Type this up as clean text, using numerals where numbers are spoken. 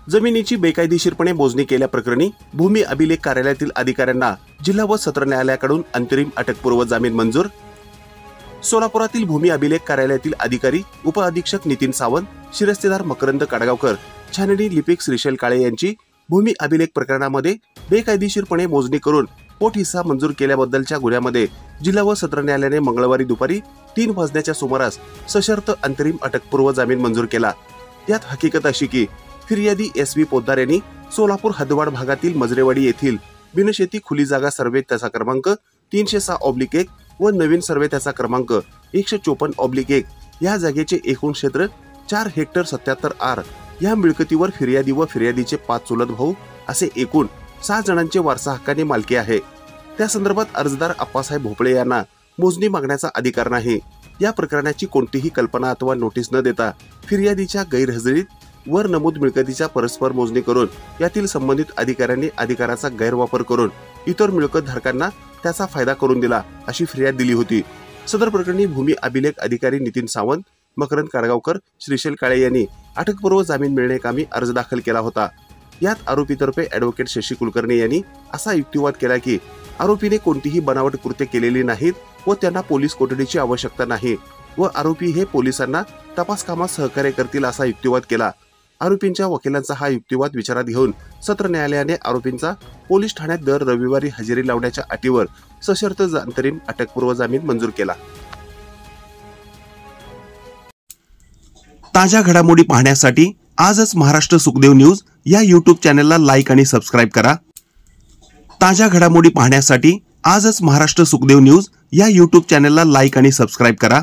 जमिनीची बेकायदेशीरपणे मोजणी केल्याप्रकरणी भूमी अभिलेख कार्यालयातील अधिकाऱ्यांना जिल्हा व सत्र न्यायालयाकडून अंतरिम अटकपूर्व जामीन मंजूर। सोलापुरातील भूमी अभिलेख कार्यालयातील अधिकारी उप अधीक्षक नितीन सावंत, शिरस्तेदार मकरंद काडगावकर, छाननी लिपिक श्रीशैल काळे यांची भूमी अभिलेख प्रकरणामध्ये बेकायदेशीरपणे मोजणी करून पोट हिस्सा मंजूर केल्याबद्दलच्या गुन्ह्यामध्ये जिल्हा व सत्र न्यायालयाने मंगळवारी दुपारी 3 वाजण्याच्या सुमारास सशर्त अंतरिम अटकपूर्व जामीन मंजूर केला। यात हकीकत अशी की फिर्यादी SV पोद्दार यांनी सोलापूर हद्दवाड भागातील मजरेवाडी येथील बिनशेती खुली जागा सर्वे त्याचा क्रमांक 306/1 व नवीन सर्वे त्याचा क्रमांक 154/1 या जागेचे एकूण क्षेत्र 4 हेक्टर 77 आर या मिळकतीवर फिर्यादी व फिर्यादीचे 5 चुलत भाऊ असे एकूण 6 जणांचे वारसा हक्काने मालकी आहे। त्या संदर्भात अर्जदार आप्पासाहेब भोपळे यांना मोजणी मागण्याचा अधिकार नाही। या प्रकरणाची कोणतीही कल्पना अथवा नोटीस न देता फिर्यादीच्या गैरहजेरीत वर नमूद मिळकतीच्या परस्पर मोजणी करून यातील संबंधित अधिकाऱ्यांनी अधिकाराचा गैरवापर करून इतर मिळकत धारकांना त्याचा फायदा करून दिला अशी फिर्याद दिली होती। सदर प्रकरणी भूमी अभिलेख अधिकारी नितीन सावंत, मकरंद काडगावकर, श्रीशैल काळे यांनी अटकपूर्व जामीन मिळण्याकामी अर्ज दाखल केला होता। यात आरोपीतर्फे ॲडव्होकेट शशी कुलकर्णी यांनी असा युक्तिवाद केला की आरोपीने कोणतीही बनावट कृत्य केलेली नाहीत व त्यांना पोलीस कोठडीची आवश्यकता नाही व आरोपी हे पोलिसांना तपास कामात सहकार्य करतील असा युक्तिवाद केला। आरोपींच्या वकिलांचा हा युक्तिवाद विचारात घेऊन सत्र न्यायालयाने आरोपींचा पोलीस ठाण्यात दर रविवारी हजेरी लावण्याच्या अटीवर सशर्त अंतरिम अटकपूर्व जामीन मंजूर केला। ताज्या घडामोडी पाहण्यासाठी आजच महाराष्ट्र सुखदेव न्यूज या YouTube चॅनलला लाईक आणि सबस्क्राईब करा। ताज्या घडामोडी पाहण्यासाठी आजच महाराष्ट्र सुखदेव न्यूज या YouTube चॅनलला लाईक आणि सबस्क्राईब करा।